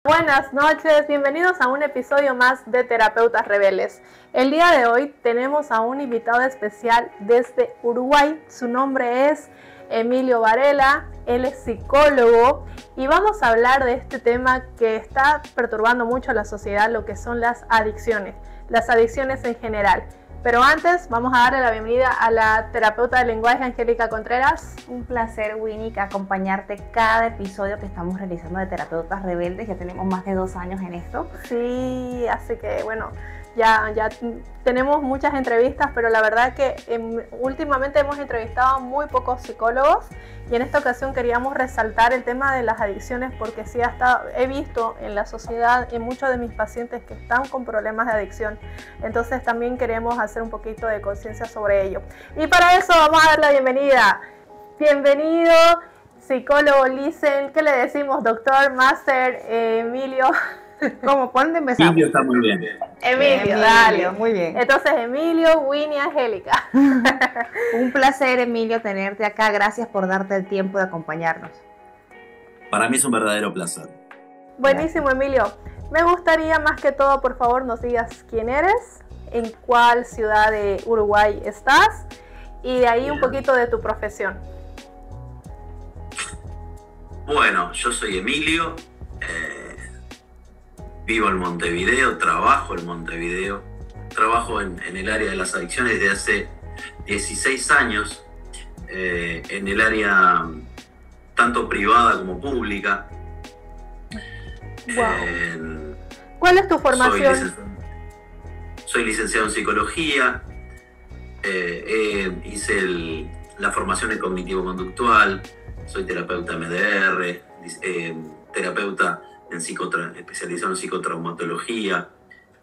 Buenas noches, bienvenidos a un episodio más de Terapeutas Rebeldes. El día de hoy tenemos a un invitado especial desde Uruguay. Su nombre es Emilio Varela, él es psicólogo y vamos a hablar de este tema que está perturbando mucho a la sociedad, lo que son las adicciones en general. Pero antes vamos a darle la bienvenida a la terapeuta de lenguaje Angélica Contreras. Un placer, Winnie, acompañarte cada episodio que estamos realizando de Terapeutas Rebeldes. Ya tenemos más de 2 años en esto. Sí, así que bueno, ya tenemos muchas entrevistas, pero la verdad que últimamente hemos entrevistado a muy pocos psicólogos y en esta ocasión queríamos resaltar el tema de las adicciones porque sí he visto en la sociedad, en muchos de mis pacientes que están con problemas de adicción, entonces también queremos hacer un poquito de conciencia sobre ello. Y para eso vamos a dar la bienvenida. Bienvenido, psicólogo Listen, ¿qué le decimos? Doctor, máster, Emilio. ¿Cómo? ¿Por dónde empezamos? Emilio está muy bien. Emilio, dale. Muy bien. Entonces, Emilio, Winnie, Angélica. Un placer, Emilio, tenerte acá. Gracias por darte el tiempo de acompañarnos. Para mí es un verdadero placer. Buenísimo, Emilio. Me gustaría más que todo, por favor, nos digas quién eres, en cuál ciudad de Uruguay estás y de ahí un poquito de tu profesión. Bueno, yo soy Emilio. Vivo en Montevideo, trabajo en Montevideo, trabajo en el área de las adicciones desde hace 16 años, en el área tanto privada como pública. Wow. ¿Cuál es tu formación? Soy licenciado en psicología, hice la formación en cognitivo-conductual, soy terapeuta MDR, terapeuta especializado en psicotraumatología,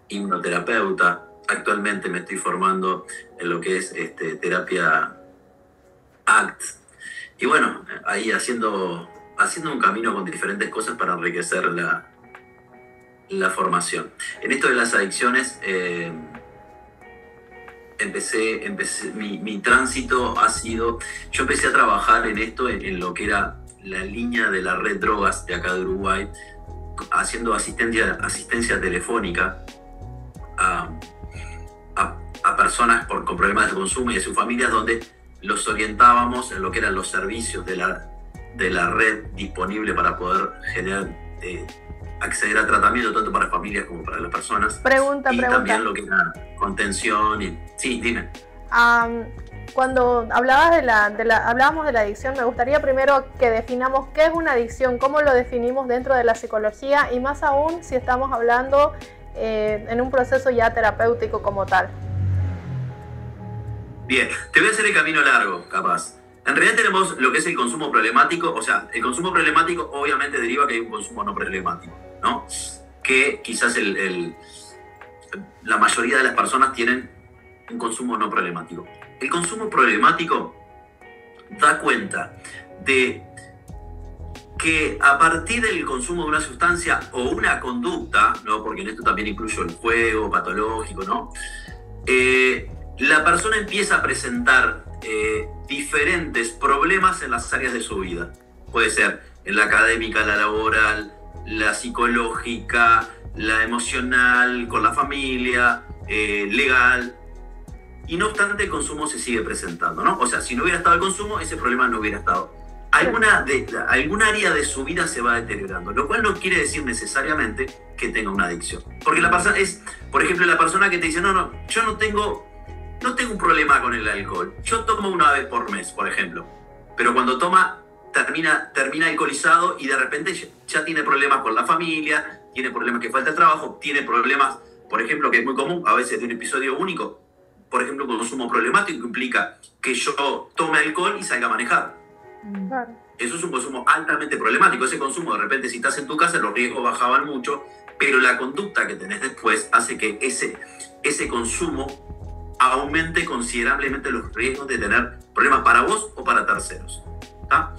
hipnoterapeuta. Actualmente me estoy formando en lo que es terapia ACT. Y bueno, ahí haciendo un camino con diferentes cosas para enriquecer la formación. En esto de las adicciones, mi tránsito ha sido, yo empecé a trabajar en esto, en lo que era la línea de la red drogas de acá de Uruguay, haciendo asistencia telefónica a personas con problemas de consumo y de sus familias, donde los orientábamos en lo que eran los servicios de la red disponible para poder acceder a tratamiento tanto para familias como para las personas. Pregunta. También lo que era contención. Sí, dime. Cuando hablábamos de la adicción, me gustaría primero que definamos qué es una adicción, cómo lo definimos dentro de la psicología y más aún si estamos hablando en un proceso ya terapéutico como tal. Bien, te voy a hacer el camino largo, capaz. En realidad tenemos lo que es el consumo problemático, o sea, el consumo problemático obviamente deriva que hay un consumo no problemático, ¿no? Que quizás la mayoría de las personas tienen un consumo no problemático. El consumo problemático da cuenta de que a partir del consumo de una sustancia o una conducta, ¿no? Porque en esto también incluyo el juego patológico, ¿no? La persona empieza a presentar diferentes problemas en las áreas de su vida. Puede ser en la académica, la laboral, la psicológica, la emocional, con la familia, legal. Y no obstante, el consumo se sigue presentando, ¿no? O sea, si no hubiera estado el consumo, ese problema no hubiera estado. Algún área de su vida se va deteriorando, lo cual no quiere decir necesariamente que tenga una adicción. Porque la persona es, por ejemplo, la persona que te dice, no, yo no tengo un problema con el alcohol. Yo tomo una vez por mes, por ejemplo. Pero cuando toma, termina alcoholizado y de repente ya tiene problemas con la familia, tiene problemas que falta el trabajo, tiene problemas, por ejemplo, que es muy común, a veces de un episodio único. Por ejemplo, consumo problemático que implica que yo tome alcohol y salga a manejar. Claro. Eso es un consumo altamente problemático. Ese consumo, de repente, si estás en tu casa, los riesgos bajaban mucho, pero la conducta que tenés después hace que ese consumo aumente considerablemente los riesgos de tener problemas para vos o para terceros. ¿Tá?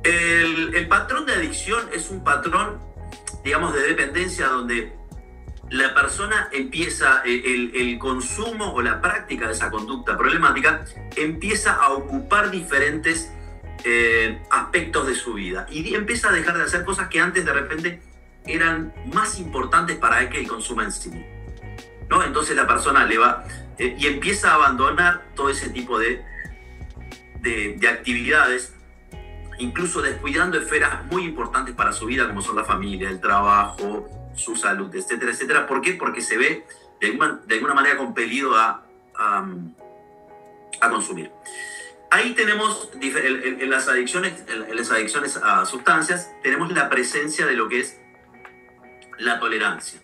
El patrón de adicción es un patrón, digamos, de dependencia donde la persona empieza, el consumo o la práctica de esa conducta problemática empieza a ocupar diferentes aspectos de su vida y empieza a dejar de hacer cosas que antes de repente eran más importantes para él que el consumo en sí, ¿no? Entonces la persona le va y empieza a abandonar todo ese tipo de actividades, incluso descuidando esferas muy importantes para su vida, como son la familia, el trabajo, su salud, etcétera, etcétera. ¿Por qué? Porque se ve de alguna manera compelido a consumir. Ahí tenemos, en las adicciones a sustancias, tenemos la presencia de lo que es la tolerancia.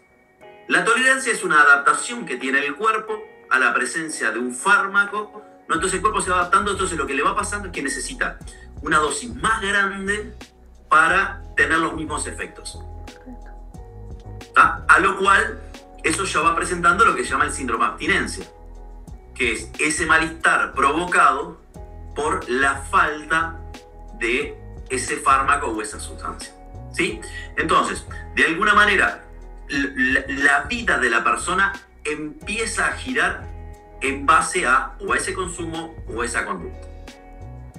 La tolerancia es una adaptación que tiene el cuerpo a la presencia de un fármaco, ¿no? Entonces el cuerpo se va adaptando, entonces lo que le va pasando es que necesita una dosis más grande para tener los mismos efectos. ¿Tá? A lo cual, eso ya va presentando lo que se llama el síndrome de abstinencia, que es ese malestar provocado por la falta de ese fármaco o esa sustancia, ¿sí? Entonces, de alguna manera, la vida de la persona empieza a girar en base a o a ese consumo o a esa conducta.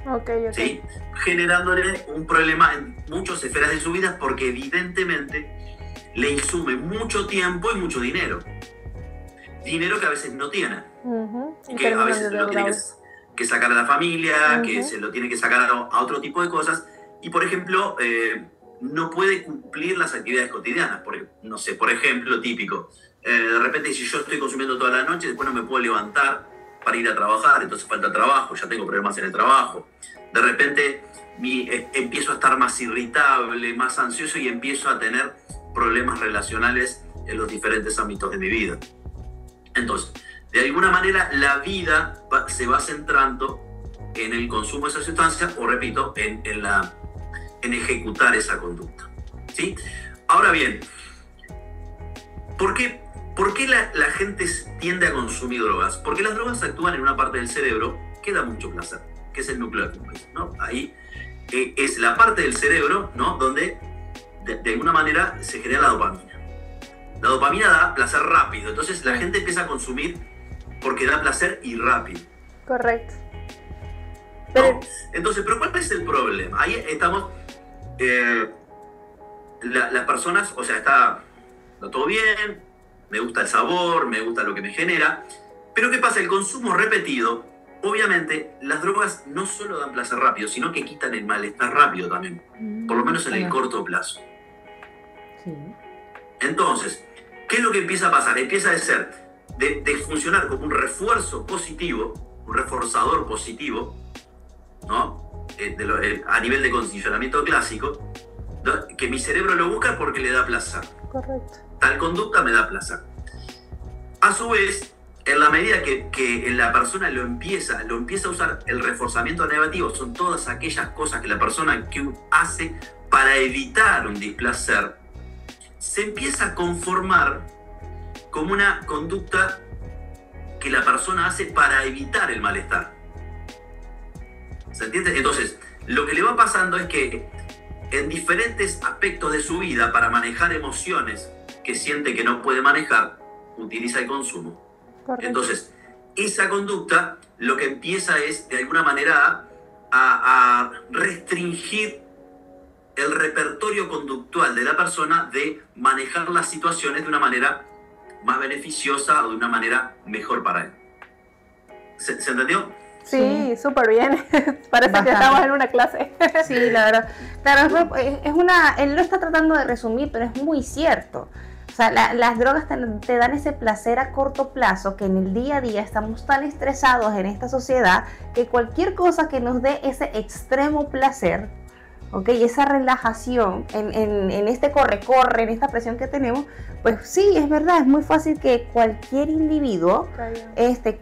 Okay. ¿Sí? Generándole un problema en muchas esferas de su vida porque evidentemente le insume mucho tiempo y mucho dinero. Dinero que a veces no tiene. Y que a veces lo tiene que sacar a la familia, que se lo tiene que sacar a otro tipo de cosas. Y por ejemplo, no puede cumplir las actividades cotidianas. No sé, por ejemplo, típico. De repente, si yo estoy consumiendo toda la noche, después no me puedo levantar para ir a trabajar, entonces falta trabajo, ya tengo problemas en el trabajo. De repente empiezo a estar más irritable, más ansioso y empiezo a tener problemas relacionales en los diferentes ámbitos de mi vida. Entonces, de alguna manera, la vida se va centrando en el consumo de esa sustancia o, repito, en ejecutar esa conducta, ¿sí? Ahora bien, ¿por qué la gente tiende a consumir drogas? Porque las drogas actúan en una parte del cerebro que da mucho placer, que es el núcleo accumbens, ¿no? Ahí es la parte del cerebro, ¿no? Donde de alguna manera se genera la dopamina. La dopamina da placer rápido, entonces la gente empieza a consumir porque da placer y rápido. Correcto. ¿No? Entonces, ¿pero cuál es el problema? Ahí estamos, las personas, o sea, está todo bien, me gusta el sabor, me gusta lo que me genera, pero ¿qué pasa? El consumo repetido, obviamente, las drogas no solo dan placer rápido, sino que quitan el malestar rápido también, por lo menos en el corto plazo. Sí. Entonces, ¿qué es lo que empieza a pasar? Empieza a ser de funcionar como un refuerzo positivo, un reforzador positivo, ¿no? A nivel de condicionamiento clásico, ¿no? Que mi cerebro lo busca porque le da placer. Correcto. Tal conducta me da placer. A su vez, en la medida que la persona lo empieza a usar, el reforzamiento negativo son todas aquellas cosas que la persona que hace para evitar un displacer, se empieza a conformar como una conducta que la persona hace para evitar el malestar. ¿Se entiende? Entonces, lo que le va pasando es que en diferentes aspectos de su vida, para manejar emociones que siente que no puede manejar, utiliza el consumo. Correcto. Entonces, esa conducta lo que empieza es, de alguna manera, a restringir el repertorio conductual de la persona de manejar las situaciones de una manera más beneficiosa o de una manera mejor para él. ¿Se entendió? Sí, súper bien. Parece Bastante. que estamos en una clase. Sí, la verdad. Claro, él lo está tratando de resumir, pero es muy cierto. O sea, las drogas te dan ese placer a corto plazo, que en el día a día estamos tan estresados en esta sociedad que cualquier cosa que nos dé ese extremo placer, ¿ok? Y esa relajación en este corre-corre, en esta presión que tenemos, pues sí, es verdad, es muy fácil que cualquier individuo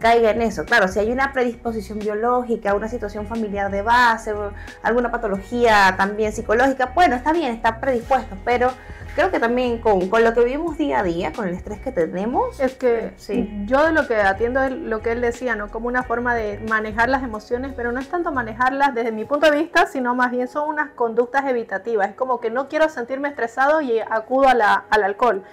caiga en eso. Claro, si hay una predisposición biológica, una situación familiar de base, alguna patología también psicológica, bueno, está bien, está predispuesto, pero creo que también con lo que vivimos día a día, con el estrés que tenemos. Es que sí. Yo de lo que atiendo es lo que él decía, ¿no? Como una forma de manejar las emociones, pero no es tanto manejarlas desde mi punto de vista, sino más bien son unas conductas evitativas. Es como que no quiero sentirme estresado y acudo al alcohol.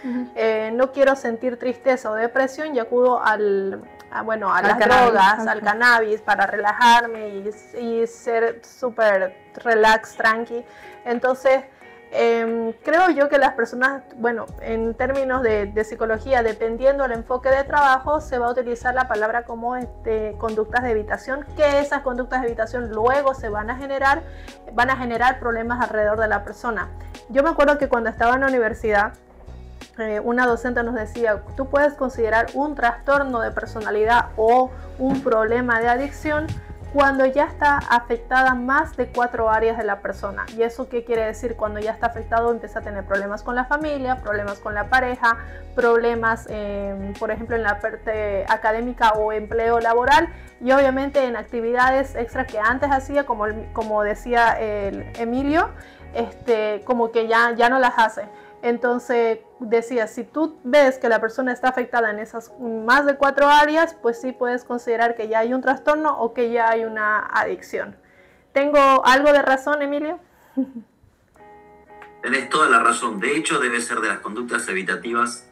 No quiero sentir tristeza o depresión y acudo al bueno, a las drogas, al cannabis, para relajarme y ser súper relax, tranqui. Entonces, creo yo que las personas, bueno, en términos de psicología, dependiendo del enfoque de trabajo, se va a utilizar la palabra como conductas de evitación, que esas conductas de evitación luego se van a generar problemas alrededor de la persona. Yo me acuerdo que cuando estaba en la universidad, una docente nos decía, tú puedes considerar un trastorno de personalidad o un problema de adicción cuando ya está afectada más de 4 áreas de la persona. ¿Y eso qué quiere decir? Cuando ya está afectado, empieza a tener problemas con la familia, problemas con la pareja, problemas, por ejemplo, en la parte académica o empleo laboral, y obviamente en actividades extra que antes hacía, como decía Emilio, como que ya no las hace. Entonces decía, si tú ves que la persona está afectada en esas más de 4 áreas, pues sí puedes considerar que ya hay un trastorno o que ya hay una adicción. ¿Tengo algo de razón, Emilio? Tenés toda la razón. De hecho, debe ser de las conductas evitativas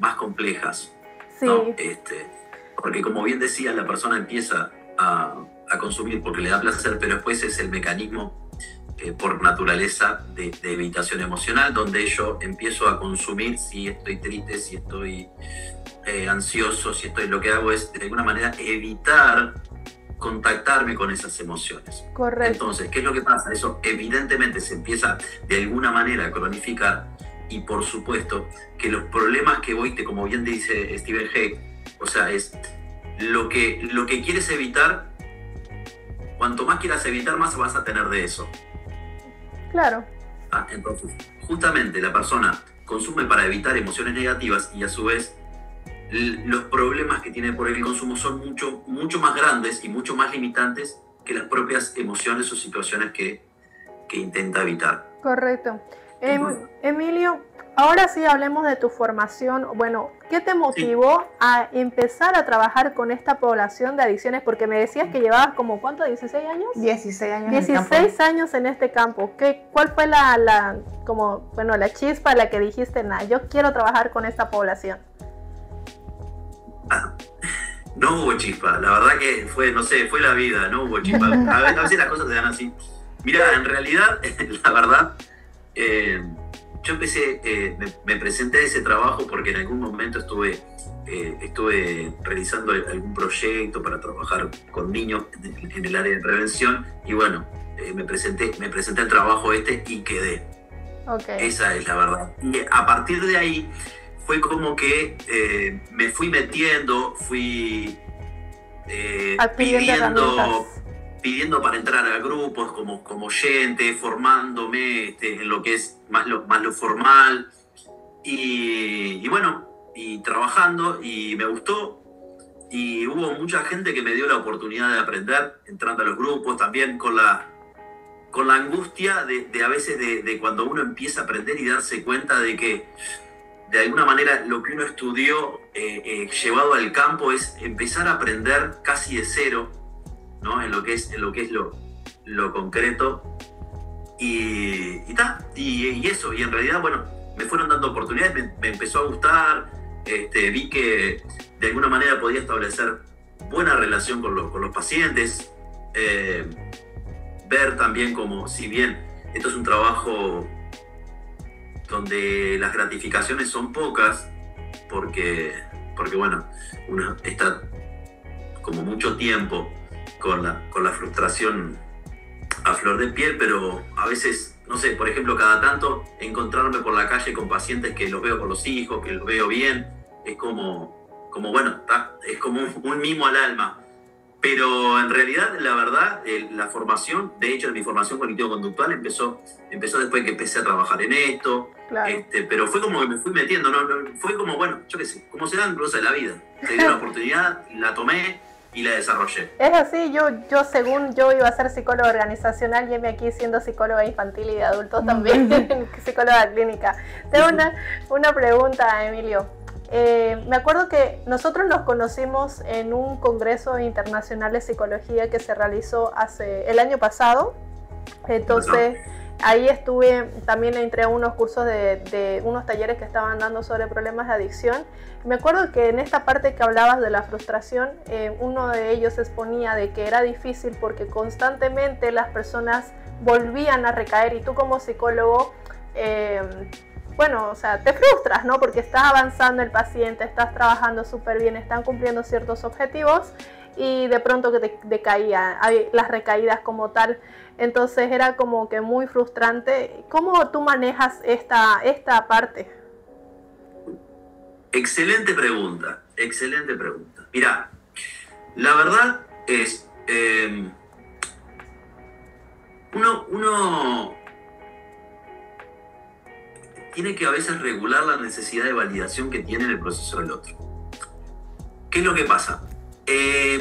más complejas. Sí. ¿No? Porque como bien decía, la persona empieza a consumir porque le da placer, pero después es el mecanismo por naturaleza de evitación emocional, donde yo empiezo a consumir si estoy triste, si estoy ansioso, si estoy, lo que hago es de alguna manera evitar contactarme con esas emociones. Correcto. Entonces, ¿qué es lo que pasa? Eso evidentemente se empieza de alguna manera a cronificar, y por supuesto que los problemas que voy, como bien dice Stephen Hayek, o sea, es lo que quieres evitar, cuanto más quieras evitar, más vas a tener de eso. Claro. Entonces, justamente la persona consume para evitar emociones negativas y a su vez los problemas que tiene por el consumo son mucho más grandes y mucho más limitantes que las propias emociones o situaciones que intenta evitar. Correcto. Emilio, ahora sí hablemos de tu formación. Bueno, ¿qué te motivó a empezar a trabajar con esta población de adicciones? Porque me decías que llevabas como, ¿cuánto? ¿16 años? 16 años 16 años en este campo. ¿Cuál fue la chispa a la que dijiste, yo quiero trabajar con esta población? No hubo chispa, la verdad que fue la vida, no hubo chispa. A veces las cosas se dan así. Mira, en realidad, la verdad, yo empecé, me presenté a ese trabajo porque en algún momento estuve realizando algún proyecto para trabajar con niños en el área de prevención, y bueno, me presenté al trabajo y quedé. Okay. Esa es la verdad. Y a partir de ahí fue como que me fui metiendo, fui pidiendo para entrar a grupos como oyente, formándome en lo que es más lo formal, y bueno, y trabajando, y me gustó, y hubo mucha gente que me dio la oportunidad de aprender entrando a los grupos, también con la angustia de a veces de cuando uno empieza a aprender y darse cuenta de que de alguna manera lo que uno estudió llevado al campo es empezar a aprender casi de cero, ¿no? en lo que es lo concreto, y eso, y en realidad, bueno, me fueron dando oportunidades, me empezó a gustar, vi que de alguna manera podía establecer buena relación con los pacientes, ver también como, si bien esto es un trabajo donde las gratificaciones son pocas, porque bueno, uno está como mucho tiempo con la frustración a flor de piel, pero a veces, no sé, por ejemplo, cada tanto encontrarme por la calle con pacientes que los veo con los hijos, que los veo bien, es como bueno, es como un mimo al alma. Pero en realidad, la verdad, la formación, de hecho, mi formación cognitivo-conductual empezó después que empecé a trabajar en esto. Claro. Pero fue como que me fui metiendo, ¿no? Fue como, bueno, yo qué sé, como se dan cosas de la vida. Se dio una oportunidad, la tomé y la desarrollé. Es así, según yo iba a ser psicóloga organizacional, y me aquí siendo psicóloga infantil y de adultos también, psicóloga clínica. Tengo una pregunta, Emilio. Me acuerdo que nosotros nos conocimos en un congreso internacional de psicología que se realizó el año pasado. Entonces, ahí estuve, también entré a unos cursos de unos talleres que estaban dando sobre problemas de adicción. Me acuerdo que en esta parte que hablabas de la frustración, uno de ellos exponía de que era difícil porque constantemente las personas volvían a recaer y tú como psicólogo, bueno, o sea, te frustras, ¿no? Porque estás avanzando el paciente, estás trabajando súper bien, están cumpliendo ciertos objetivos y de pronto que te decaía, hay las recaídas como tal. Entonces era como que muy frustrante. ¿Cómo tú manejas esta parte? Excelente pregunta, excelente pregunta. Mira, la verdad es, uno tiene que a veces regular la necesidad de validación que tiene en el proceso del otro. ¿Qué es lo que pasa?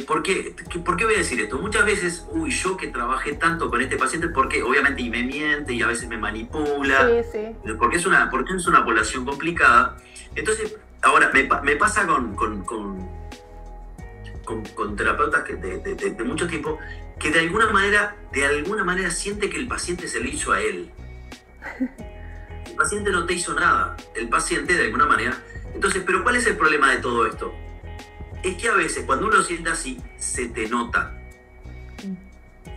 ¿Por qué voy a decir esto? Muchas veces, yo que trabajé tanto con este paciente, porque obviamente y me miente y a veces me manipula, sí. porque es una población complicada. Entonces, ahora, me pasa con terapeutas de mucho tiempo que de alguna manera siente que el paciente se lo hizo a él. El paciente no te hizo nada, el paciente de alguna manera. Entonces, ¿pero cuál es el problema de todo esto? Es que a veces cuando uno siente así, se te nota.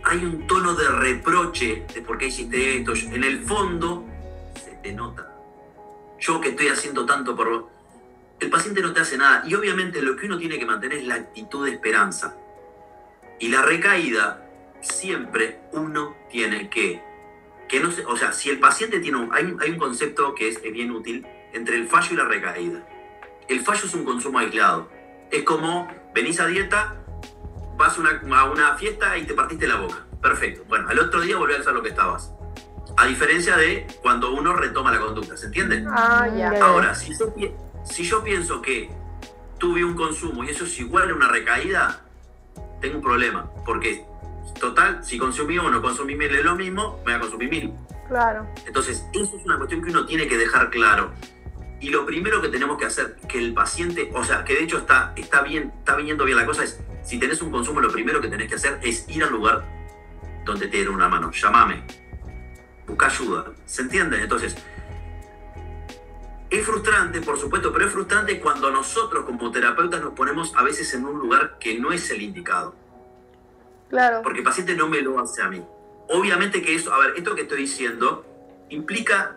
Hay un tono de reproche de por qué hiciste esto. En el fondo, se te nota. Yo que estoy haciendo tanto por vos. El paciente no te hace nada. Y obviamente lo que uno tiene que mantener es la actitud de esperanza. Y la recaída, siempre uno tiene que no sé, o sea, si el paciente tiene hay un concepto que es bien útil entre el fallo y la recaída. El fallo es un consumo aislado. Es como, venís a dieta, vas a una fiesta y te partiste la boca. Perfecto. Bueno, al otro día volvés a hacer lo que estabas. A diferencia de cuando uno retoma la conducta, ¿se entiende? Ya. Ahora, si yo pienso que tuve un consumo y eso es igual a una recaída, tengo un problema. Porque, total, si consumí uno, consumí 1000 es lo mismo, me voy a consumir 1000. Claro. Entonces, eso es una cuestión que uno tiene que dejar claro. Y lo primero que tenemos que hacer, que el paciente, o sea, que de hecho está viniendo bien la cosa, es, si tenés un consumo, lo primero que tenés que hacer es ir al lugar donde te den una mano. Llámame. Busca ayuda. ¿Se entiende? Entonces, es frustrante, por supuesto, pero es frustrante cuando nosotros como terapeutas nos ponemos a veces en un lugar que no es el indicado. Claro. Porque el paciente no me lo hace a mí. Obviamente que eso, a ver, esto que estoy diciendo implica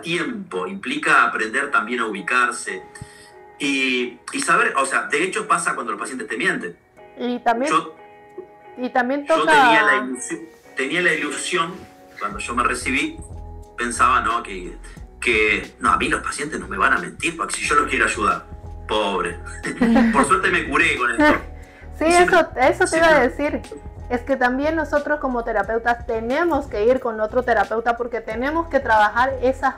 tiempo, implica aprender también a ubicarse y saber, o sea, de hecho pasa cuando los pacientes te mienten. Y también toca... Yo tenía la ilusión, cuando yo me recibí, pensaba, ¿no? Que no, a mí los pacientes no me van a mentir, porque si yo los quiero ayudar, pobre. Por suerte me curé con esto. Sí, eso te iba a decir. Es que también nosotros como terapeutas tenemos que ir con otro terapeuta porque tenemos que trabajar esas,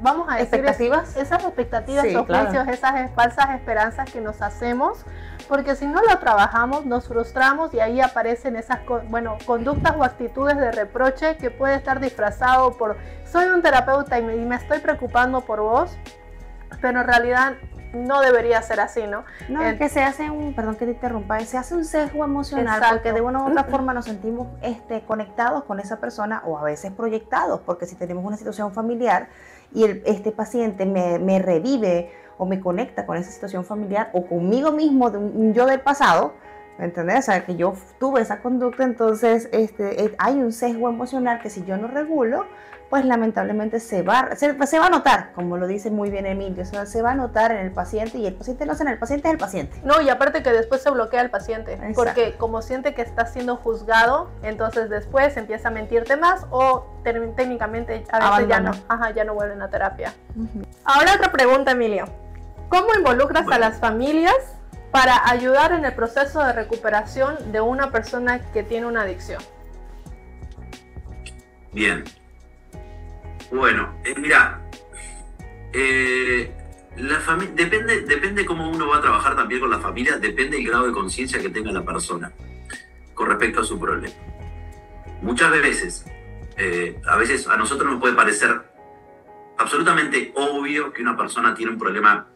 vamos a decir, esas expectativas, sí, esos claro. juicios, esas falsas esperanzas que nos hacemos, porque si no lo trabajamos nos frustramos y ahí aparecen esas conductas o actitudes de reproche que puede estar disfrazado por soy un terapeuta y me estoy preocupando por vos, pero en realidad no debería ser así, ¿no? No, es que se hace perdón que te interrumpa, se hace un sesgo emocional. Exacto. Porque de una u otra forma nos sentimos conectados con esa persona o a veces proyectados, porque si tenemos una situación familiar y este paciente me revive o me conecta con esa situación familiar o conmigo mismo de un yo del pasado, ¿me entendés? O sea, que yo tuve esa conducta, entonces hay un sesgo emocional que si yo no regulo, pues lamentablemente se va a notar, como lo dice muy bien Emilio, o sea, se va a notar en el paciente y el paciente no es el paciente, es el paciente. No, y aparte que después se bloquea el paciente, exacto, porque como siente que está siendo juzgado, entonces después empieza a mentirte más o técnicamente a veces ya no vuelven a terapia. Uh-huh. Ahora otra pregunta, Emilio. ¿Cómo involucras a las familias para ayudar en el proceso de recuperación de una persona que tiene una adicción? Bien. Bueno, mira, depende cómo uno va a trabajar también con la familia, depende del grado de conciencia que tenga la persona con respecto a su problema. Muchas veces, a veces a nosotros nos puede parecer absolutamente obvio que una persona tiene un problema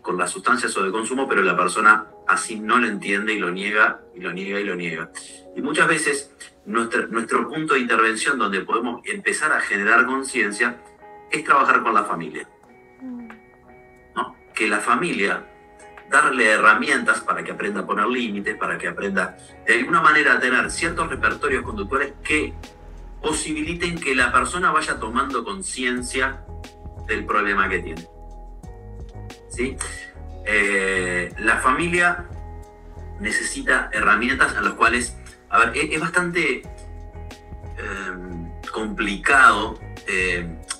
con las sustancias o de consumo, pero la persona así no lo entiende y lo niega, y lo niega, y lo niega. Y muchas veces nuestro punto de intervención donde podemos empezar a generar conciencia es trabajar con la familia, ¿no? Que la familia, darle herramientas para que aprenda a poner límites, para que aprenda de alguna manera a tener ciertos repertorios conductuales que posibiliten que la persona vaya tomando conciencia del problema que tiene. ¿Sí? La familia necesita herramientas en las cuales, a ver, es bastante complicado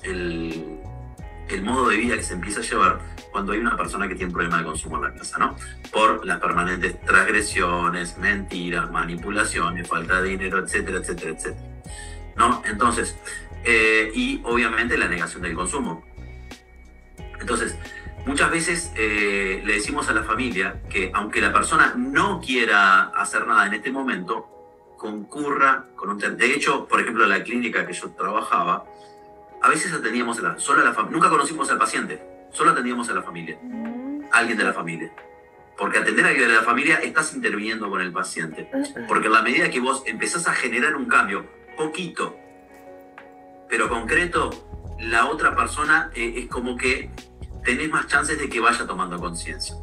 el modo de vida que se empieza a llevar cuando hay una persona que tiene un problema de consumo en la casa, ¿no? Por las permanentes transgresiones, mentiras, manipulaciones, falta de dinero, etcétera, etcétera, etcétera, ¿no? Entonces, y obviamente la negación del consumo. Entonces, muchas veces le decimos a la familia que aunque la persona no quiera hacer nada en este momento, concurra con un... De hecho, por ejemplo, en la clínica que yo trabajaba, a veces atendíamos solo a la familia. Nunca conocimos al paciente, solo atendíamos a la familia, a alguien de la familia. Porque atender a alguien de la familia estás interviniendo con el paciente. Porque en la medida que vos empezás a generar un cambio, poquito, pero concreto, la otra persona es como que tenés más chances de que vaya tomando conciencia.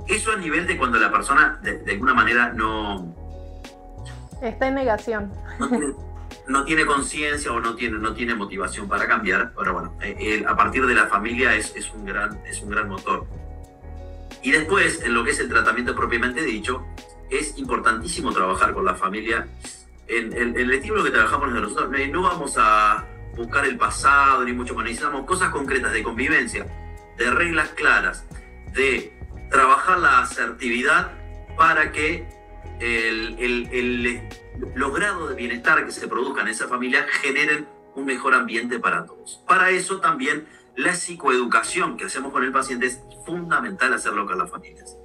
Eso a nivel de cuando la persona de alguna manera no... Está en negación. No tiene conciencia o no tiene motivación para cambiar. Pero bueno, a partir de la familia es un gran motor. Y después, en lo que es el tratamiento propiamente dicho, es importantísimo trabajar con la familia. En el estilo que trabajamos nosotros, no vamos a buscar el pasado ni mucho más. Necesitamos cosas concretas de convivencia, de reglas claras, de trabajar la asertividad para que los grados de bienestar que se produzcan en esa familia generen un mejor ambiente para todos. Para eso también la psicoeducación que hacemos con el paciente es fundamental hacerlo con las familias.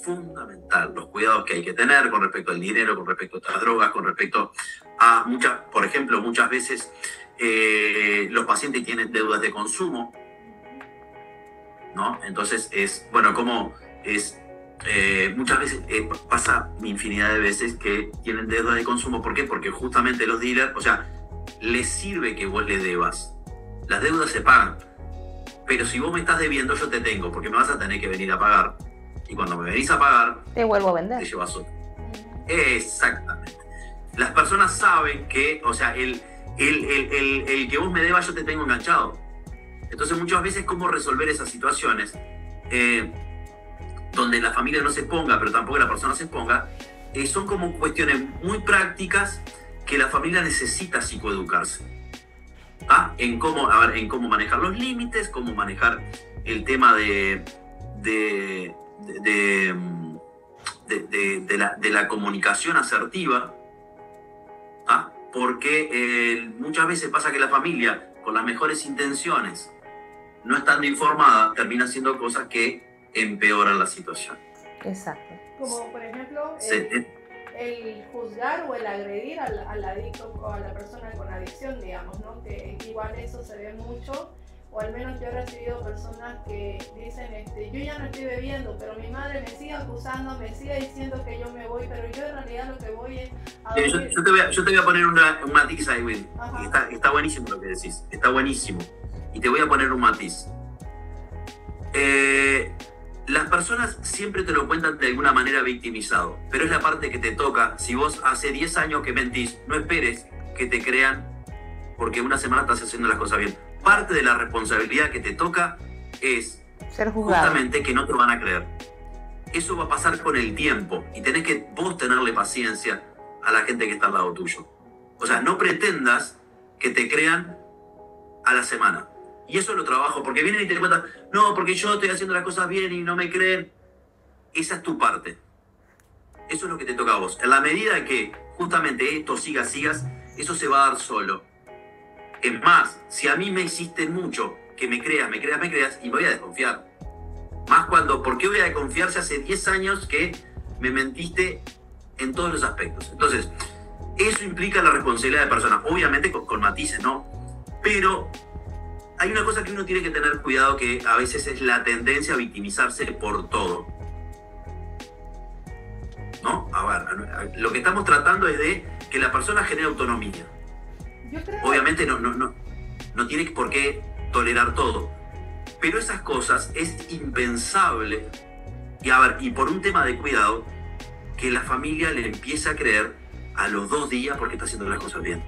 Fundamental. Los cuidados que hay que tener con respecto al dinero, con respecto a las drogas, con respecto a por ejemplo, muchas veces los pacientes tienen deudas de consumo, ¿no? Entonces muchas veces pasa infinidad de veces que tienen deudas de consumo. ¿Por qué? Porque justamente los dealers, o sea, les sirve que vos le debas. Las deudas se pagan, pero si vos me estás debiendo, yo te tengo, porque me vas a tener que venir a pagar. Y cuando me venís a pagar, te vuelvo a vender. Te llevas otro. Exactamente. Las personas saben que, o sea, el que vos me debas, yo te tengo enganchado. Entonces, muchas veces, ¿cómo resolver esas situaciones? Donde la familia no se exponga, pero tampoco la persona se exponga, son como cuestiones muy prácticas que la familia necesita psicoeducarse. En cómo manejar los límites, cómo manejar el tema de la comunicación asertiva, porque muchas veces pasa que la familia, con las mejores intenciones, no estando informada, termina haciendo cosas que empeoran la situación. Exacto. Como por ejemplo el juzgar o el agredir al adicto o a la persona con adicción, digamos, ¿no? Que igual eso se ve mucho, o al menos yo he recibido personas que dicen, yo ya no estoy bebiendo, pero mi madre me sigue acusando, me sigue diciendo que yo me voy, pero yo en realidad lo que voy es a dormir. Yo te voy a poner un matiz ahí, Will. Está buenísimo lo que decís, está buenísimo. Y te voy a poner un matiz. Las personas siempre te lo cuentan de alguna manera victimizado, pero es la parte que te toca. Si vos hace 10 años que mentís, no esperes que te crean porque una semana estás haciendo las cosas bien. Parte de la responsabilidad que te toca es ser juzgado. Justamente que no te van a creer. Eso va a pasar con el tiempo y tenés que vos tenerle paciencia a la gente que está al lado tuyo. O sea, no pretendas que te crean a la semana. Y eso lo trabajo, porque vienen y te cuentan, no, porque yo estoy haciendo las cosas bien y no me creen. Esa es tu parte. Eso es lo que te toca a vos. En la medida que justamente esto sigas, eso se va a dar solo. Es más, si a mí me insisten mucho que me creas, y voy a desconfiar. Más ¿por qué voy a desconfiar si hace 10 años que me mentiste en todos los aspectos? Entonces, eso implica la responsabilidad de persona. Obviamente con matices, ¿no? Pero hay una cosa que uno tiene que tener cuidado, que a veces es la tendencia a victimizarse por todo. ¿No? A ver, lo que estamos tratando es de que la persona genere autonomía. Yo creo... Obviamente no tiene por qué tolerar todo, pero esas cosas es impensable, y por un tema de cuidado, que la familia le empiece a creer a los 2 días porque está haciendo las cosas bien.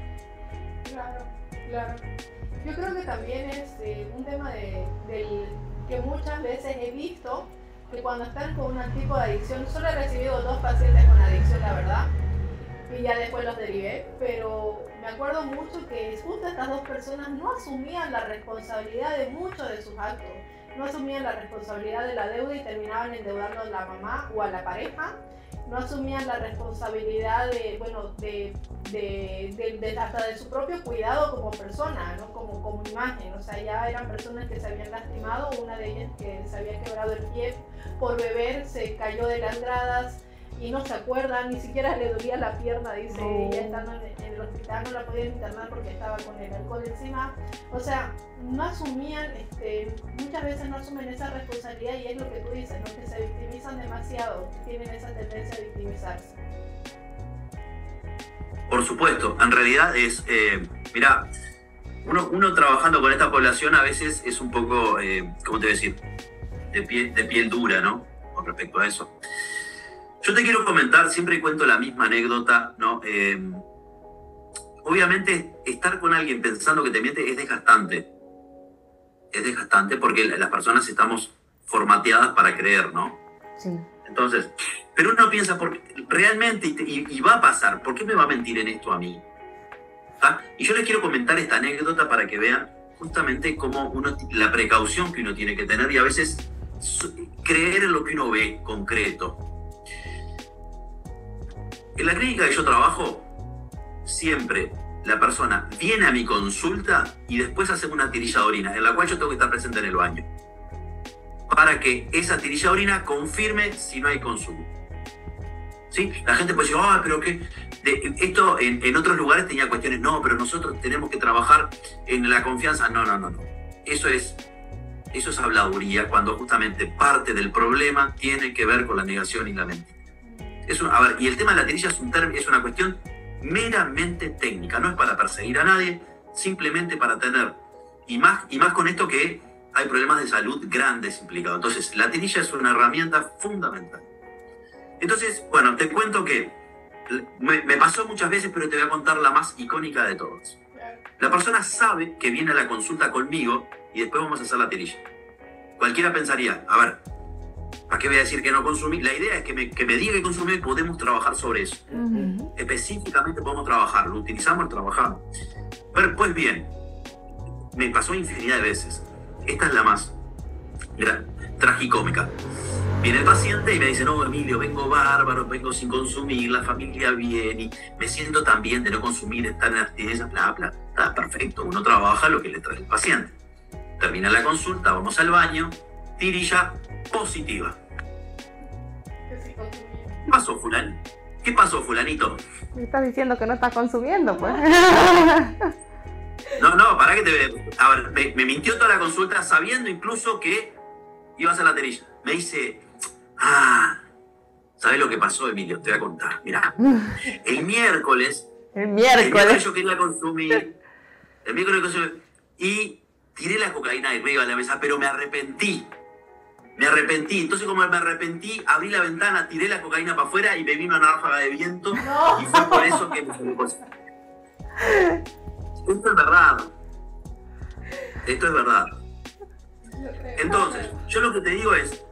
Claro, claro. Yo creo que también es un tema que muchas veces he visto que cuando están con un tipo de adicción, solo he recibido 2 pacientes con adicción, la verdad, y ya después los derivé, pero me acuerdo mucho que justo estas 2 personas no asumían la responsabilidad de muchos de sus actos, no asumían la responsabilidad de la deuda y terminaban endeudando a la mamá o a la pareja, no asumían la responsabilidad hasta de su propio cuidado como persona, ¿no? como imagen. O sea, ya eran personas que se habían lastimado, una de ellas que se había quebrado el pie por beber, se cayó de las gradas y no se acuerda, ni siquiera le dolía la pierna, dice, ya estando en el hospital no la podían internar porque estaba con el alcohol encima. O sea, no asumían, muchas veces no asumen esa responsabilidad, y es lo que tú dices, ¿no? Que se victimizan demasiado, que tienen esa tendencia a victimizarse. Por supuesto, en realidad es, mira, uno trabajando con esta población a veces es un poco, ¿cómo te voy a decir? De piel dura, ¿no? Con respecto a eso. Yo te quiero comentar, siempre cuento la misma anécdota, ¿no? Obviamente, estar con alguien pensando que te miente es desgastante. Es desgastante porque las personas estamos formateadas para creer, ¿no? Sí. Entonces, pero uno piensa, porque realmente, y va a pasar, ¿por qué me va a mentir en esto a mí? ¿Ah? Y yo les quiero comentar esta anécdota para que vean justamente cómo la precaución que uno tiene que tener, y a veces creer en lo que uno ve concreto. En la clínica que yo trabajo, siempre la persona viene a mi consulta y después hacemos una tirilla de orina, en la cual yo tengo que estar presente en el baño, para que esa tirilla de orina confirme si no hay consumo. ¿Sí? La gente puede decir, pero ¿qué? Esto en otros lugares tenía cuestiones, no, pero nosotros tenemos que trabajar en la confianza. No. Eso es habladuría, cuando justamente parte del problema tiene que ver con la negación y la mentira. Y el tema de la tirilla es una cuestión meramente técnica, no es para perseguir a nadie, simplemente para tener, y más con esto que hay problemas de salud grandes implicados. Entonces, la tirilla es una herramienta fundamental. Entonces, bueno, te cuento que me pasó muchas veces, pero te voy a contar la más icónica de todas. La persona sabe que viene a la consulta conmigo y después vamos a hacer la tirilla. Cualquiera pensaría, a ver, ¿para qué voy a decir que no consumí? La idea es que me diga que consumí y podemos trabajar sobre eso. Específicamente podemos trabajar, lo utilizamos, lo trabajamos. Pero, pues bien, me pasó infinidad de veces. Esta es la más tragicómica. Viene el paciente y me dice, no, Emilio, vengo bárbaro, vengo sin consumir, la familia viene y me siento tan bien de no consumir, estar en abstinencia, bla, bla. Está perfecto, uno trabaja lo que le trae el paciente. Termina la consulta, vamos al baño, tirilla positiva. ¿Qué pasó, fulano? ¿Qué pasó, fulanito? Me estás diciendo que no estás consumiendo, pues. No, para que te vea. A ver, me mintió toda la consulta sabiendo incluso que iba a hacer la tirilla. Me dice, ¿sabes lo que pasó, Emilio? Te voy a contar. Mirá, el miércoles yo quería consumir, y tiré la cocaína de arriba de la mesa, pero me arrepentí. Entonces, como me arrepentí, abrí la ventana, tiré la cocaína para afuera y me vino una ráfaga de viento. No. Y fue por eso que me salió cosa. Esto es verdad. Entonces, yo lo que te digo es,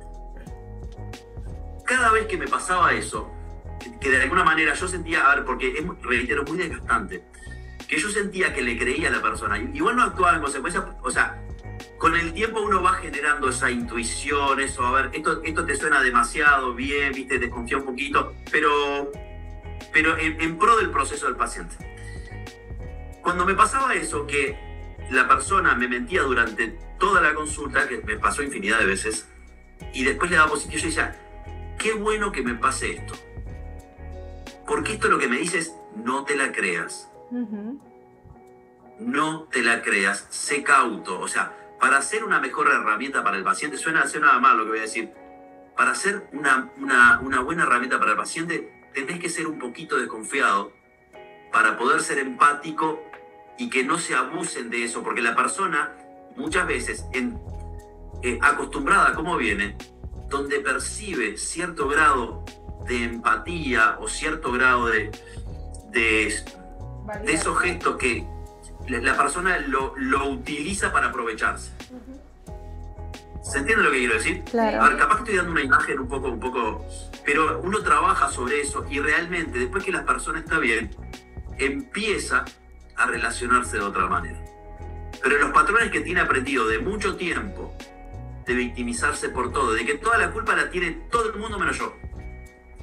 cada vez que me pasaba eso, que de alguna manera yo sentía, porque es, reitero, muy desgastante, que yo sentía que le creía a la persona, igual no actuaba en consecuencia, o sea, con el tiempo uno va generando esa intuición, eso, esto te suena demasiado bien, viste, desconfía un poquito, pero en pro del proceso del paciente. Cuando me pasaba eso, que la persona me mentía durante toda la consulta, que me pasó infinidad de veces, y después le daba positivo, yo decía, qué bueno que me pase esto. Porque esto lo que me dice es, no te la creas. no te la creas, sé cauto. O sea, para hacer una mejor herramienta para el paciente, suena mal lo que voy a decir, para hacer una buena herramienta para el paciente, tenés que ser un poquito desconfiado para poder ser empático y que no se abusen de eso, porque la persona muchas veces, acostumbrada a cómo viene, donde percibe cierto grado de empatía o cierto grado de esos gestos que la persona lo utiliza para aprovecharse. ¿Se entiende lo que quiero decir? Claro. A ver, capaz que estoy dando una imagen un poco, pero uno trabaja sobre eso y realmente después que la persona está bien, empieza a relacionarse de otra manera. Pero los patrones que tiene aprendido de mucho tiempo, de victimizarse por todo, de que toda la culpa la tiene todo el mundo menos yo.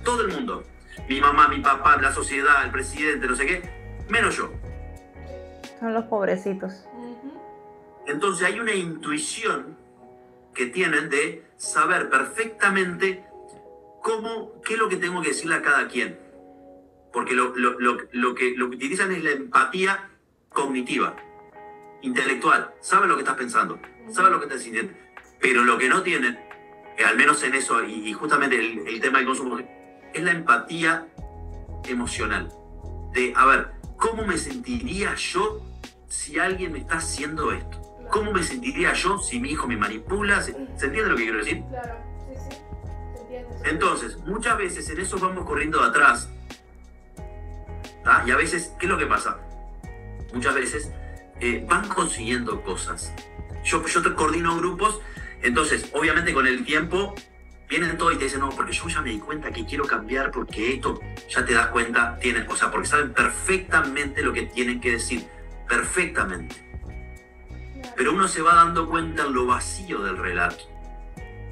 Todo el mundo. Mi mamá, mi papá, la sociedad, el presidente, no sé qué, menos yo. Son los pobrecitos. Entonces hay una intuición que tienen de saber perfectamente qué es lo que tengo que decirle a cada quien. Porque lo que utilizan es la empatía cognitiva, intelectual. Saben lo que estás pensando, saben lo que estás sintiendo. Pero lo que no tienen, al menos en eso, y justamente el tema del consumo, es la empatía emocional. De, a ver, ¿cómo me sentiría yo si alguien me está haciendo esto? ¿Cómo me sentiría yo si mi hijo me manipula? ¿Se entiende lo que quiero decir? Claro, sí, se entiende. Entonces, muchas veces en eso vamos corriendo de atrás. ¿Tá? Y a veces, ¿qué es lo que pasa? Muchas veces van consiguiendo cosas. Yo te coordino grupos, entonces, obviamente con el tiempo, vienen todos y te dicen, no, porque yo ya me di cuenta que quiero cambiar, porque esto, ya te das cuenta, o sea, porque saben perfectamente lo que tienen que decir, perfectamente. Pero uno se va dando cuenta en lo vacío del relato.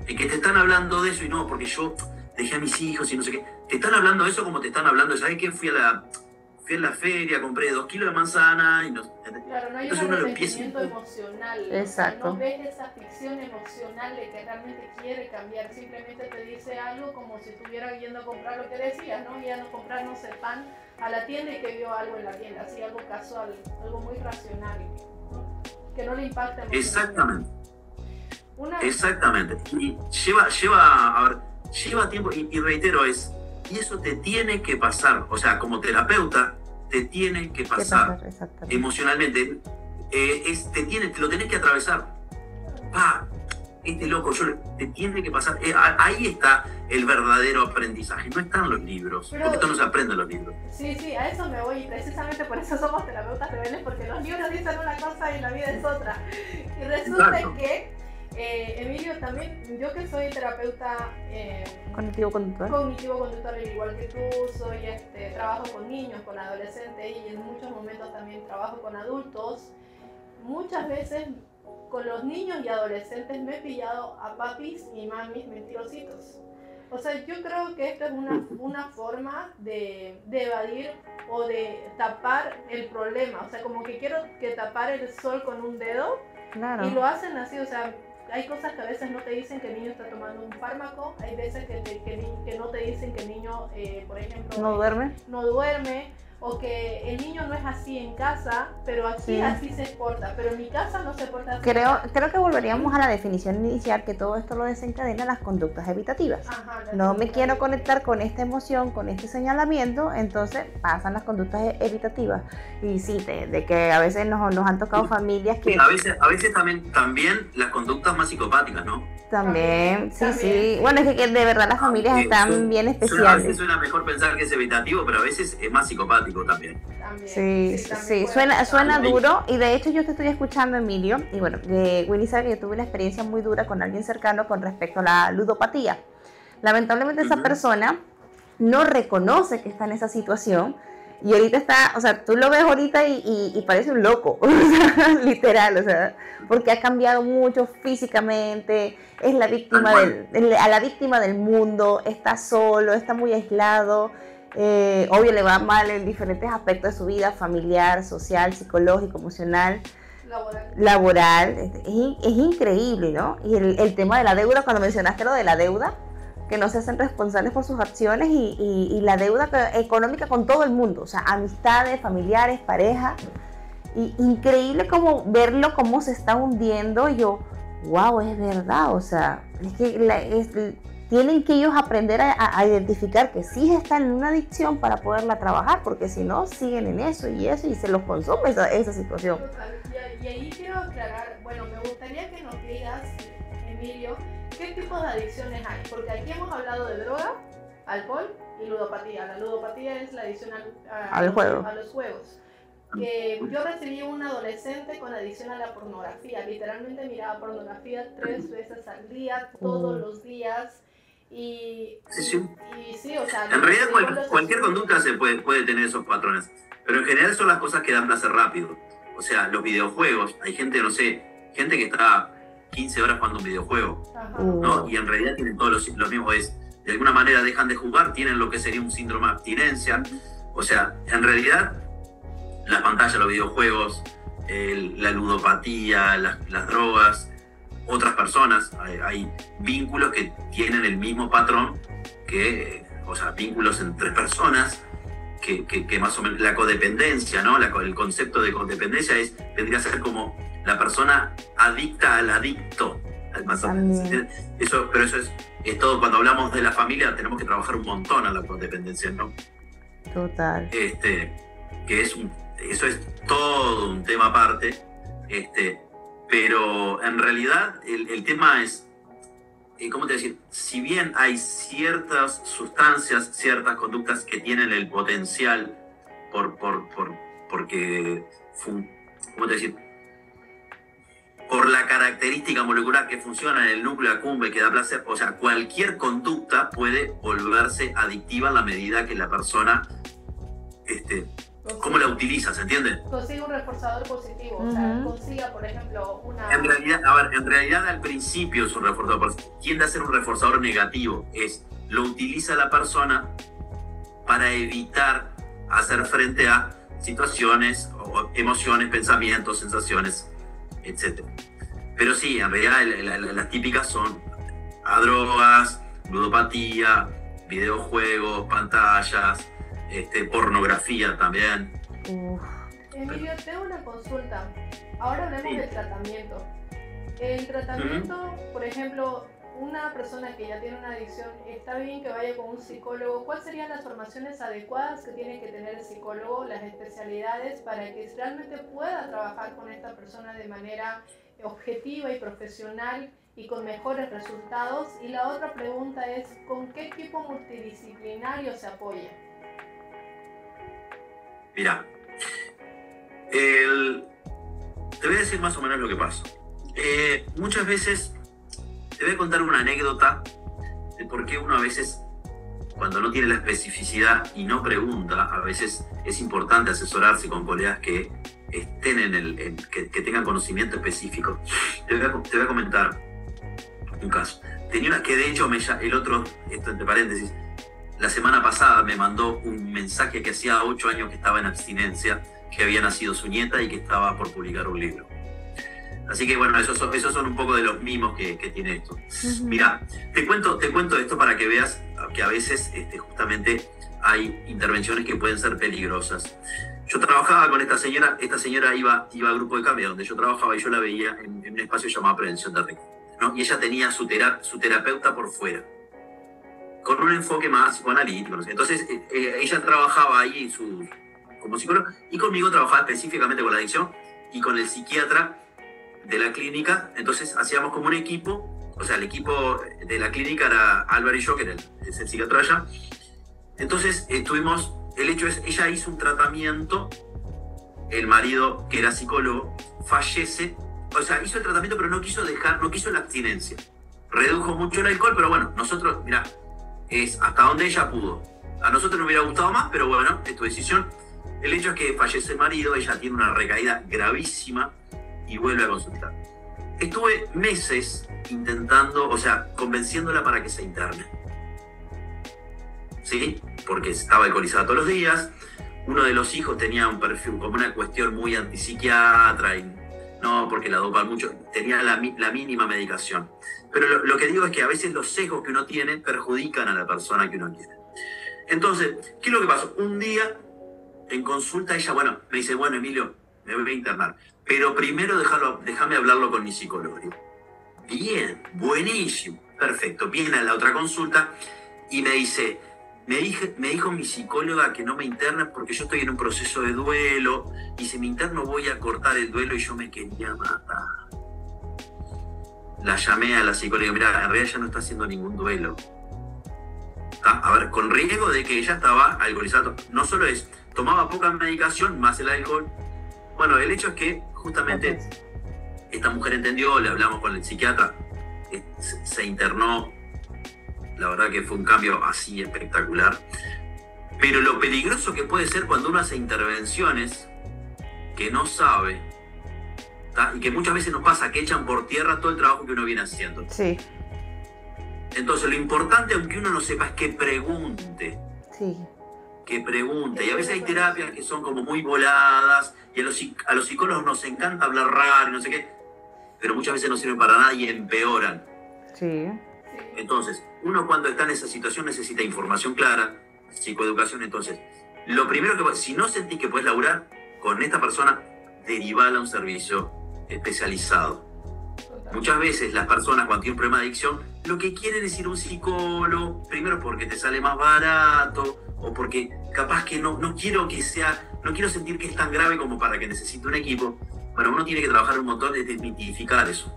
En que te están hablando de eso y no, porque yo dejé a mis hijos y no sé qué. Te están hablando de eso como te están hablando de, ¿sabes qué? Fui a la feria, compré 2 kilos de manzana y no. Claro, no hay entonces un uno lo empieza. emocional. Exacto. No ves esa ficción emocional de que realmente quiere cambiar. Simplemente te dice algo como si estuviera yendo a comprar lo que decías, ¿no? Yendo a comprar, no sé, pan a la tienda y que vio algo en la tienda, así algo casual, algo muy racional, ¿no? Que no le impacta emocionalmente. Exactamente. Y lleva tiempo, y reitero, y eso te tiene que pasar, o sea, como terapeuta, te tiene que pasar emocionalmente, te lo tenés que atravesar. Este loco, te tiene que pasar. Ahí está el verdadero aprendizaje, no están los libros, porque esto no se aprende en los libros. Sí, a eso me voy, y precisamente por eso somos terapeutas rebeldes, porque los libros dicen una cosa y la vida es otra. Y resulta que, Emilio, también, yo que soy terapeuta cognitivo-conductual, igual que tú, trabajo con niños, con adolescentes, y en muchos momentos también trabajo con adultos. Muchas veces con los niños y adolescentes me he pillado a papis y mamis mentirositos. O sea, yo creo que esto es una forma de evadir o de tapar el problema. O sea, como que quiero que tapar el sol con un dedo. Claro. Y lo hacen así, o sea, hay cosas que a veces no te dicen que el niño está tomando un fármaco, hay veces que no te dicen que el niño, por ejemplo, no duerme, o que el niño no es así en casa, pero aquí así se porta, pero en mi casa no se porta así. Creo que volveríamos a la definición inicial, que todo esto lo desencadena las conductas evitativas. No me quiero conectar con esta emoción, con este señalamiento, entonces pasan las conductas evitativas. Y sí, de que a veces nos han tocado familias que... A veces también las conductas más psicopáticas, ¿no? También. Bueno, es que de verdad las familias están bien especiales. A veces suena mejor pensar que es evitativo, pero a veces es más psicopático también. Sí, suena duro, y de hecho yo te estoy escuchando, Emilio, y bueno, Winnie sabe que yo tuve una experiencia muy dura con alguien cercano con respecto a la ludopatía. Lamentablemente esa persona no reconoce que está en esa situación, y ahorita está, o sea, tú lo ves ahorita y parece un loco, o sea, literal, o sea, porque ha cambiado mucho físicamente, es la víctima la víctima del mundo, está solo, está muy aislado. Obvio, le va mal en diferentes aspectos de su vida, familiar, social, psicológico, emocional, laboral. Es increíble, ¿no? Y el tema de la deuda, cuando mencionaste lo de la deuda, que no se hacen responsables por sus acciones, y la deuda económica con todo el mundo, o sea, amistades, familiares, pareja, Y increíble como verlo cómo se está hundiendo. Y yo, wow, es verdad. O sea, es que tienen que ellos aprender a identificar que sí están en una adicción para poderla trabajar, porque si no, siguen en eso y se los consume esa situación. Y ahí quiero aclarar, bueno, me gustaría que nos digas, Emilio, ¿qué tipos de adicciones hay? Porque aquí hemos hablado de droga, alcohol y ludopatía. La ludopatía es la adicción a los juegos. Yo recibí un adolescente con adicción a la pornografía. Literalmente miraba pornografía 3 veces al día, todos los días. Y sí, o sea... En realidad cualquier conducta se puede tener esos patrones. Pero en general son las cosas que dan placer rápido. O sea, los videojuegos. Hay gente, no sé, gente que está 15 horas jugando un videojuego. ¿No? Y en realidad tienen todos los mismos. De alguna manera dejan de jugar, tienen lo que sería un síndrome de abstinencia. O sea, en realidad, las pantallas, los videojuegos, la ludopatía, las drogas, otras personas, hay vínculos que tienen el mismo patrón o sea, vínculos entre personas, que más o menos la codependencia, ¿no? El concepto de codependencia vendría a ser como la persona adicta al adicto, más o menos. Pero eso es todo. Cuando hablamos de la familia tenemos que trabajar un montón a la codependencia, ¿no? Total. Eso es todo un tema aparte, pero en realidad el tema es, ¿cómo te decir? Si bien hay ciertas sustancias, ciertas conductas que tienen el potencial porque, ¿cómo te decir? Por la característica molecular que funciona en el núcleo accumbens que da placer, o sea, cualquier conducta puede volverse adictiva en la medida que la persona, ¿cómo la utiliza? ¿Se entiende? Consigue un reforzador positivo, o sea, consiga, por ejemplo, una... En realidad al principio es un reforzador positivo. Tiende a ser un reforzador negativo. Lo utiliza la persona para evitar hacer frente a situaciones, o emociones, pensamientos, sensaciones, etc. Pero sí, en realidad las típicas son a drogas, ludopatía, videojuegos, pantallas, pornografía también. Emilio, tengo una consulta. Ahora hablemos del tratamiento. El tratamiento, por ejemplo, una persona que ya tiene una adicción, está bien que vaya con un psicólogo. ¿Cuáles serían las formaciones adecuadas que tiene que tener el psicólogo, las especialidades, para que realmente pueda trabajar con esta persona de manera objetiva y profesional y con mejores resultados? Y la otra pregunta es, ¿con qué equipo multidisciplinario se apoya? Mira, te voy a decir más o menos lo que pasa. Muchas veces te voy a contar una anécdota de por qué uno a veces, cuando no tiene la especificidad y no pregunta, a veces es importante asesorarse con colegas que estén que tengan conocimiento específico. Te voy a comentar un caso. Tenía una que de hecho esto entre paréntesis, la semana pasada me mandó un mensaje que hacía 8 años que estaba en abstinencia, que había nacido su nieta y que estaba por publicar un libro. Así que bueno, esos son un poco de los mimos que tiene esto. Mirá, te cuento esto para que veas que a veces justamente hay intervenciones que pueden ser peligrosas. Yo trabajaba con esta señora iba a Grupo de Cambio, donde yo trabajaba, y yo la veía en un espacio llamado Prevención de Riesgo, ¿no? Y ella tenía su terapeuta por fuera, con un enfoque más psicoanalítico, ¿no? Entonces ella trabajaba ahí como psicóloga, y conmigo trabajaba específicamente con la adicción y con el psiquiatra de la clínica. Entonces hacíamos como un equipo, o sea, el equipo de la clínica era Álvaro y yo, que es el psiquiatra allá. Entonces ella hizo un tratamiento, el marido, que era psicólogo, fallece, o sea, hizo el tratamiento pero no quiso la abstinencia, redujo mucho el alcohol, pero bueno, nosotros, mirá, es hasta donde ella pudo. A nosotros nos hubiera gustado más, pero bueno, es tu decisión. El hecho es que fallece el marido, ella tiene una recaída gravísima y vuelve a consultar. Estuve meses intentando, o sea, convenciéndola para que se interne. ¿Sí? Porque estaba alcoholizada todos los días. Uno de los hijos tenía un perfil, como una cuestión muy antipsiquiatra, y no, porque la dopan mucho, tenía la mínima medicación. Pero lo que digo es que a veces los sesgos que uno tiene perjudican a la persona que uno quiere. Entonces, ¿qué es lo que pasó? Un día, en consulta, ella, me dice, bueno, Emilio, me voy a internar. Pero primero déjame hablarlo con mi psicólogo. Digo, bien, buenísimo, perfecto. Viene a la otra consulta y me dice, me dijo mi psicóloga que no me interne porque yo estoy en un proceso de duelo y si me interno voy a cortar el duelo y yo me quería matar. La llamé a la psicóloga y mira, en realidad ya no está haciendo ningún duelo. A ver, con riesgo de que ella estaba alcoholizada. No solo es, tomaba poca medicación más el alcohol. Bueno, el hecho es que justamente esta mujer entendió, le hablamos con el psiquiatra, se internó. La verdad que fue un cambio así espectacular. Pero lo peligroso que puede ser cuando uno hace intervenciones que no sabe, ¿tá? Y que muchas veces nos pasa que echan por tierra todo el trabajo que uno viene haciendo. Sí. Entonces lo importante, aunque uno no sepa, es que pregunte. Sí. Que pregunte. Y a veces hay terapias que son como muy voladas y a los psicólogos nos encanta hablar raro y no sé qué, pero muchas veces no sirven para nada y empeoran. Sí. Entonces, uno cuando está en esa situación necesita información clara, psicoeducación. Entonces, lo primero que, si no sentís que podés laburar con esta persona, derivala a un servicio especializado. Muchas veces las personas cuando tienen un problema de adicción, lo que quieren es ir a un psicólogo, primero porque te sale más barato, o porque capaz que no quiero sentir que es tan grave como para que necesite un equipo. Bueno, uno tiene que trabajar un montón de desmitificar eso.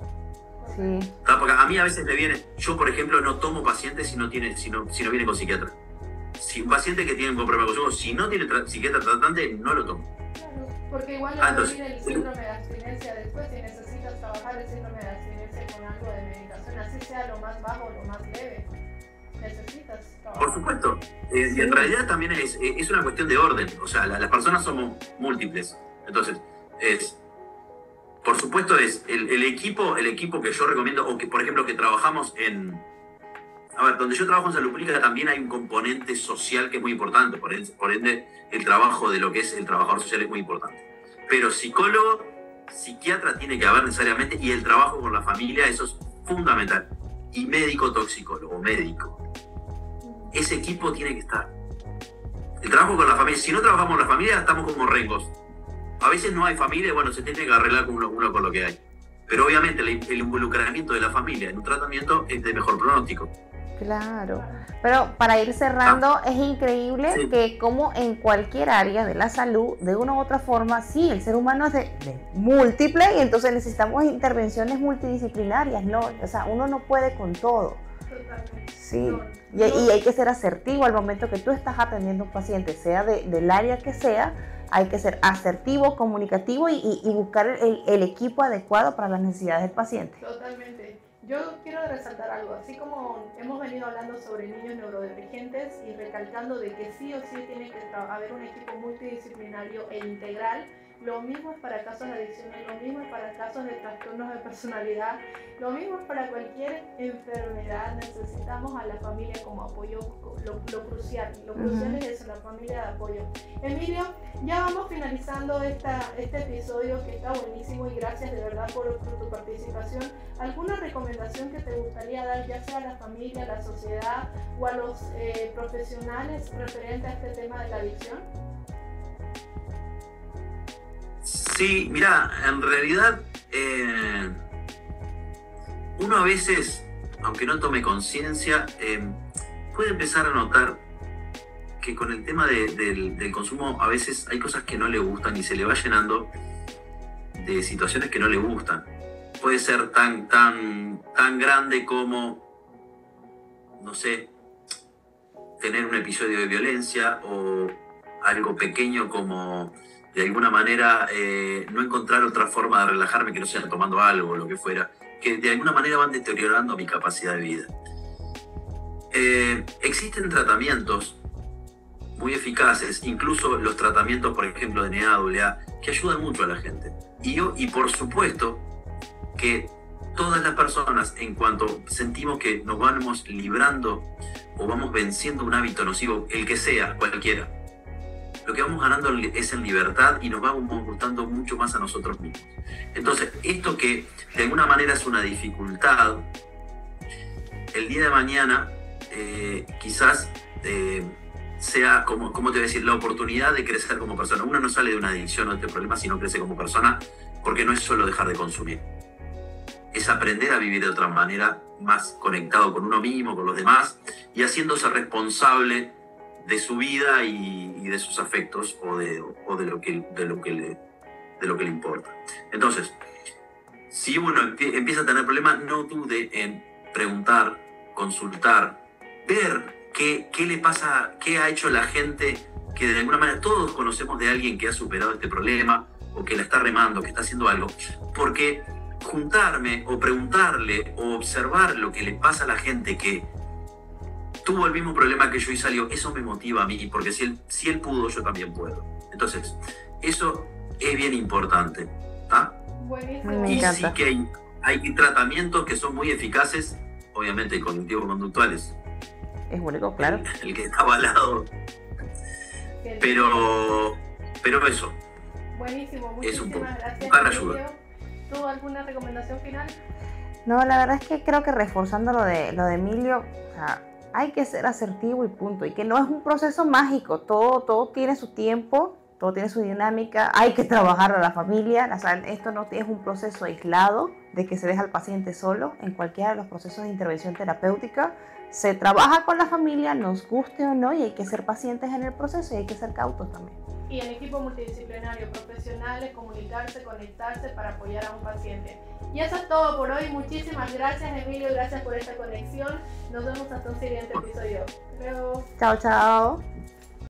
Sí. Porque a mí a veces me viene, yo por ejemplo no tomo pacientes si no viene con psiquiatra. Si un paciente que tiene un problema con consumo, si no tiene psiquiatra tratante, no lo tomo. Claro, porque igual va a venir el síndrome de abstinencia después y necesitas trabajar el síndrome de abstinencia con algo de medicación, así sea lo más bajo o lo más leve. Necesitas trabajar. Por supuesto, y en realidad también es una cuestión de orden, o sea, las personas somos múltiples, entonces por supuesto es el equipo que yo recomiendo, o que por ejemplo que trabajamos donde yo trabajo en salud pública también hay un componente social que es muy importante, por ende el trabajo de lo que es el trabajador social es muy importante. Pero psicólogo, psiquiatra tiene que haber necesariamente, y el trabajo con la familia, eso es fundamental. Y médico toxicólogo, médico. Ese equipo tiene que estar. El trabajo con la familia, si no trabajamos con la familia, estamos como rengos. A veces no hay familia, bueno, se tiene que arreglar uno con lo que hay. Pero obviamente el involucramiento de la familia en un tratamiento es de mejor pronóstico. Claro, pero para ir cerrando, es increíble que como en cualquier área de la salud, de una u otra forma, sí, el ser humano es de múltiple y entonces necesitamos intervenciones multidisciplinarias, ¿no? O sea, uno no puede con todo. Totalmente. Sí, y hay que ser asertivo al momento que tú estás atendiendo a un paciente, sea del área que sea, hay que ser asertivo, comunicativo y buscar el equipo adecuado para las necesidades del paciente. Totalmente. Yo quiero resaltar algo, así como hemos venido hablando sobre niños neurodivergentes y recalcando de que sí o sí tiene que haber un equipo multidisciplinario e integral, lo mismo es para casos de adicciones, lo mismo es para casos de trastornos de personalidad, lo mismo es para cualquier enfermedad. Necesitamos a la familia como apoyo, lo crucial es eso, la familia de apoyo. Emilio, ya vamos finalizando este episodio que está buenísimo y gracias de verdad por tu participación. ¿Alguna recomendación que te gustaría dar, ya sea a la familia, a la sociedad o a los profesionales referente a este tema de la adicción? Sí, mira, en realidad uno a veces, aunque no tome conciencia, puede empezar a notar que con el tema del consumo a veces hay cosas que no le gustan y se le va llenando de situaciones que no le gustan. Puede ser tan grande como, no sé, tener un episodio de violencia, o algo pequeño como de alguna manera no encontrar otra forma de relajarme que no sea tomando algo o lo que fuera, que de alguna manera van deteriorando mi capacidad de vida. Existen tratamientos muy eficaces, incluso los tratamientos, por ejemplo, de NA-AA, que ayudan mucho a la gente. Y por supuesto que todas las personas, en cuanto sentimos que nos vamos librando o vamos venciendo un hábito nocivo, el que sea, cualquiera, lo que vamos ganando es en libertad y nos vamos gustando mucho más a nosotros mismos. Entonces, esto que de alguna manera es una dificultad, el día de mañana quizás sea, como te voy a decir, la oportunidad de crecer como persona. Uno no sale de una adicción o de este problema si no crece como persona, porque no es solo dejar de consumir. Es aprender a vivir de otra manera, más conectado con uno mismo, con los demás, y haciéndose responsable de su vida y de sus afectos o de lo que le importa. Entonces, si uno empieza a tener problemas, no dude en preguntar, consultar, ver qué le pasa, qué ha hecho la gente, que de alguna manera todos conocemos de alguien que ha superado este problema o que la está remando, que está haciendo algo, porque juntarme o preguntarle o observar lo que le pasa a la gente que tuvo el mismo problema que yo y salió, eso me motiva a mí, porque si él pudo, yo también puedo. Entonces, eso es bien importante, ¿está? Buenísimo. Me Y encanta. sí que hay tratamientos que son muy eficaces, obviamente cognitivo-conductuales, Es único, claro. el que está avalado, Bien. pero eso, Buenísimo, es un muchísimas gracias. buscar ayuda. Emilio. ¿Tú alguna recomendación final? No, la verdad es que creo que reforzando lo de Emilio, o sea, hay que ser asertivo y punto. Y que no es un proceso mágico, todo tiene su tiempo, todo tiene su dinámica, hay que trabajar a la familia. O sea, esto no es un proceso aislado de que se deja al paciente solo. En cualquiera de los procesos de intervención terapéutica se trabaja con la familia, nos guste o no, y hay que ser pacientes en el proceso y hay que ser cautos también. Y en equipo multidisciplinario, profesionales, comunicarse, conectarse para apoyar a un paciente. Y eso es todo por hoy. Muchísimas gracias, Emilio. Gracias por esta conexión. Nos vemos hasta un siguiente episodio. Hasta luego. Chao, chao.